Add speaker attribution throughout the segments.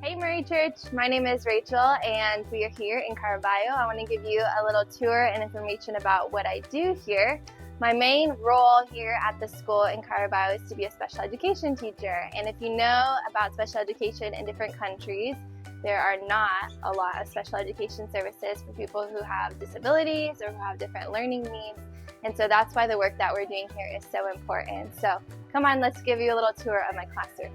Speaker 1: Hey Murray Church, my name is Rachel and we are here in Caraballo. I want to give you a little tour and information about what I do here. My main role here at the school in Caraballo is to be a special education teacher. And if you know about special education in different countries, there are not a lot of special education services for people who have disabilities or who have different learning needs. And so that's why the work that we're doing here is so important. So come on, let's give you a little tour of my classroom.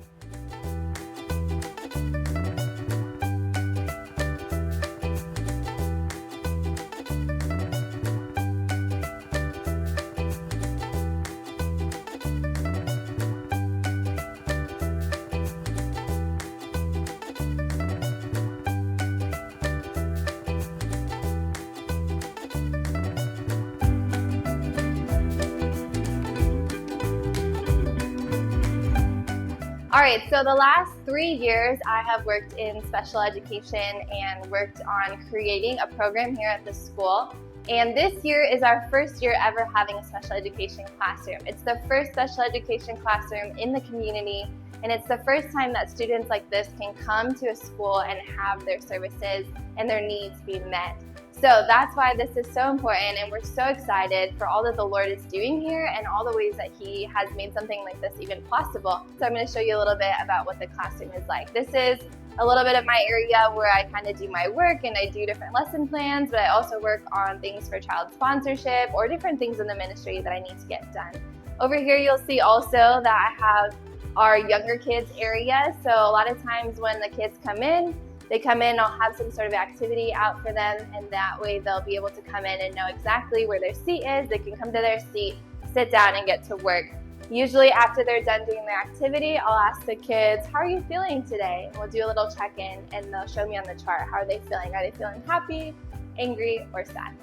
Speaker 1: All right, so the last 3 years I have worked in special education and worked on creating a program here at the school. And this year is our first year ever having a special education classroom. It's the first special education classroom in the community, and it's the first time that students like this can come to a school and have their services and their needs be met. So that's why this is so important, and we're so excited for all that the Lord is doing here and all the ways that He has made something like this even possible. So I'm going to show you a little bit about what the classroom is like. This is a little bit of my area where I kind of do my work and I do different lesson plans, but I also work on things for child sponsorship or different things in the ministry that I need to get done. Over here you'll see also that I have our younger kids area. So a lot of times when the kids come in, I'll have some sort of activity out for them, and that way they'll be able to come in and know exactly where their seat is. They can come to their seat, sit down, and get to work. Usually after they're done doing their activity, I'll ask the kids, how are you feeling today? And we'll do a little check-in, and they'll show me on the chart, how are they feeling? Are they feeling happy, angry, or sad?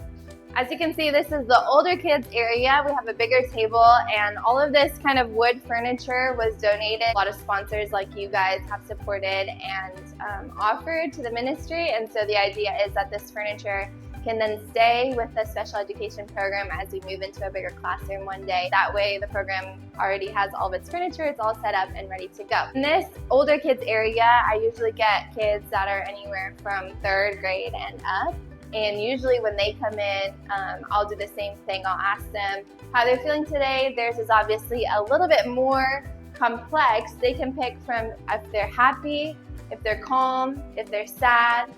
Speaker 1: As you can see, this is the older kids area. We have a bigger table, and all of this kind of wood furniture was donated. A lot of sponsors like you guys have supported and offered to the ministry, and so the idea is that this furniture can then stay with the special education program as we move into a bigger classroom one day. That way the program already has all of its furniture, it's all set up and ready to go. In this older kids area, I usually get kids that are anywhere from 3rd grade and up. And usually when they come in, I'll do the same thing. I'll ask them how they're feeling today. Theirs is obviously a little bit more complex. They can pick from if they're happy, if they're calm, if they're sad,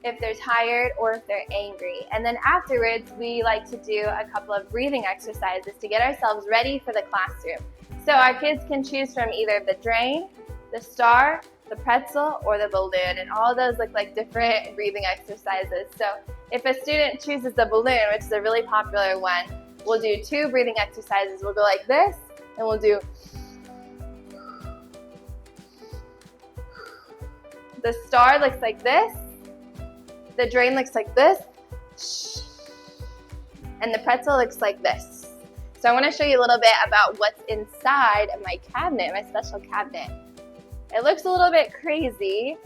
Speaker 1: if they're tired, or if they're angry. And then afterwards, we like to do a couple of breathing exercises to get ourselves ready for the classroom. So our kids can choose from either the drain, the star, the pretzel, or the balloon, and all of those look like different breathing exercises. So if a student chooses the balloon, which is a really popular one, we'll do 2 breathing exercises. We'll go like this, and we'll do the star looks like this, the drain looks like this, and the pretzel looks like this. So I want to show you a little bit about what's inside of my cabinet, my special cabinet. It looks a little bit crazy,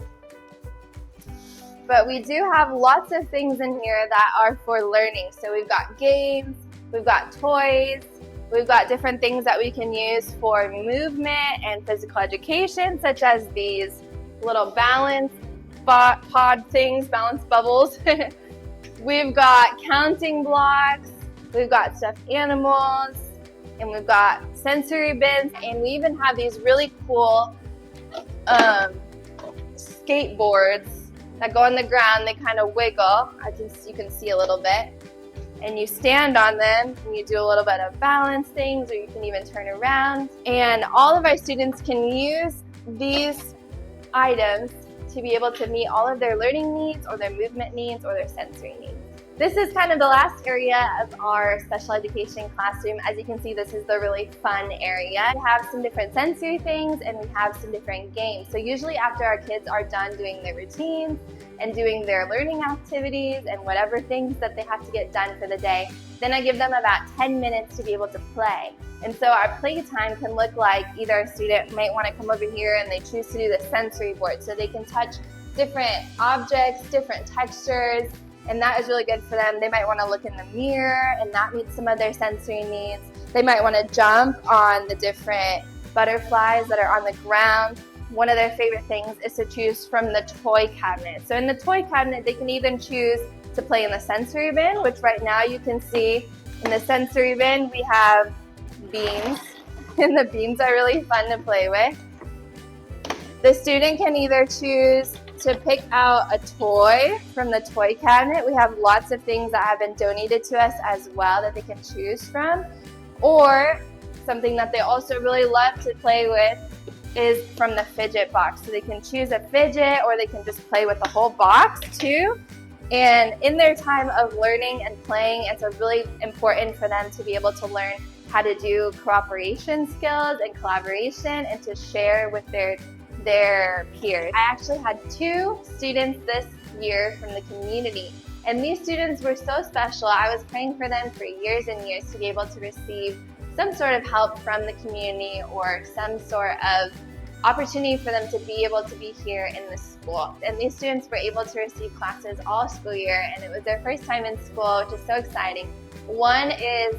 Speaker 1: but we do have lots of things in here that are for learning. So we've got games, we've got toys, we've got different things that we can use for movement and physical education, such as these little balance pod things, balance bubbles. We've got counting blocks, we've got stuffed animals, and we've got sensory bins, and we even have these really cool skateboards that go on the ground. They kind of wiggle. You can see a little bit, and you stand on them and you do a little bit of balance things, or you can even turn around. And all of our students can use these items to be able to meet all of their learning needs or their movement needs or their sensory needs. This is kind of the last area of our special education classroom. As you can see, this is the really fun area. We have some different sensory things and we have some different games. So usually after our kids are done doing their routines and doing their learning activities and whatever things that they have to get done for the day, then I give them about 10 minutes to be able to play. And so our playtime can look like either a student might want to come over here and they choose to do the sensory board so they can touch different objects, different textures, and that is really good for them. They might want to look in the mirror, and that meets some of their sensory needs. They might want to jump on the different butterflies that are on the ground. one of their favorite things is to choose from the toy cabinet. So in the toy cabinet, they can even choose to play in the sensory bin, which right now you can see in the sensory bin we have beans, and the beans are really fun to play with. The student can either choose to pick out a toy from the toy cabinet. We have lots of things that have been donated to us as well that they can choose from. Or something that they also really love to play with is from the fidget box. So they can choose a fidget, or they can just play with the whole box too. And in their time of learning and playing, it's really important for them to be able to learn how to do cooperation skills and collaboration, and to share with their peers. I actually had 2 students this year from the community, and these students were so special. I was praying for them for years and years to be able to receive some sort of help from the community, or some sort of opportunity for them to be able to be here in the school. And these students were able to receive classes all school year, and it was their first time in school, which is so exciting. One is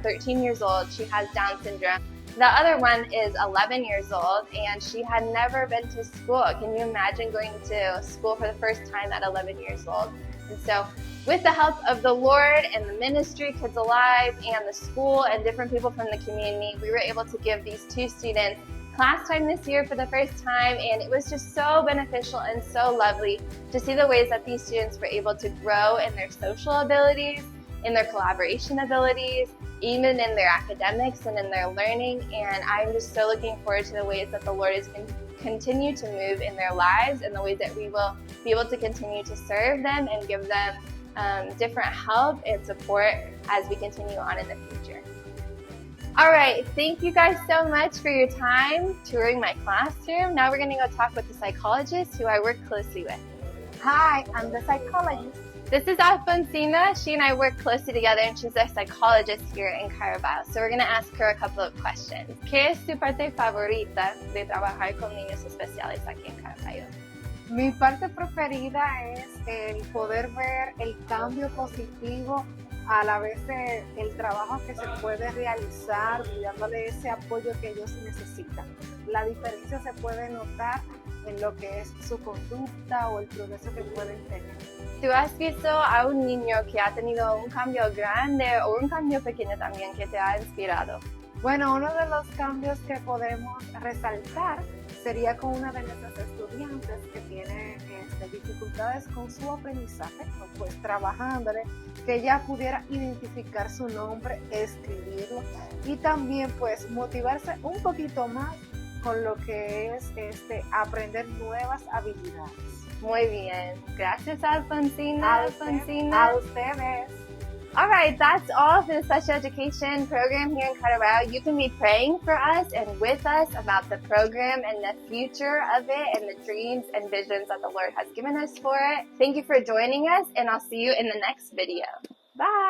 Speaker 1: 13 years old. She has Down syndrome. The other one is 11 years old, and she had never been to school. Can you imagine going to school for the first time at 11 years old? And so with the help of the Lord and the ministry, Kids Alive, and the school and different people from the community, we were able to give these 2 students class time this year for the first time, and it was just so beneficial and so lovely to see the ways that these students were able to grow in their social abilities, in their collaboration abilities, even in their academics and in their learning. And I'm just so looking forward to the ways that the Lord is going to continue to move in their lives, and the ways that we will be able to continue to serve them and give them different help and support as we continue on in the future. All right, thank you guys so much for your time touring my classroom. Now we're going to go talk with the psychologist who I work closely with.
Speaker 2: Hi, I'm the psychologist.
Speaker 1: This is Alfonsina. She and I work closely together, and she's a psychologist here in Carabao. So we're going to ask her a couple of questions. ¿Qué es tu parte favorita de trabajar con niños especiales aquí en Carabao?
Speaker 2: Mi parte preferida es el poder ver el cambio positivo, a la vez el trabajo que se puede realizar, dándole ese apoyo que ellos necesitan. La diferencia se puede notar en lo que es su conducta o el progreso que pueden tener.
Speaker 1: ¿Tú has visto a un niño que ha tenido un cambio grande o un cambio pequeño también que te ha inspirado?
Speaker 2: Bueno, uno de los cambios que podemos resaltar sería con una de nuestras estudiantes que tiene dificultades con su aprendizaje, pues trabajándole, que ella pudiera identificar su nombre, escribirlo, y también pues motivarse un poquito más con lo que es aprender nuevas habilidades.
Speaker 1: Muy bien. Gracias, Alfonsina.
Speaker 2: A ustedes.
Speaker 1: All right, that's all for the special education program here in Carabao. You can be praying for us and with us about the program and the future of it, and the dreams and visions that the Lord has given us for it. Thank you for joining us, and I'll see you in the next video. Bye.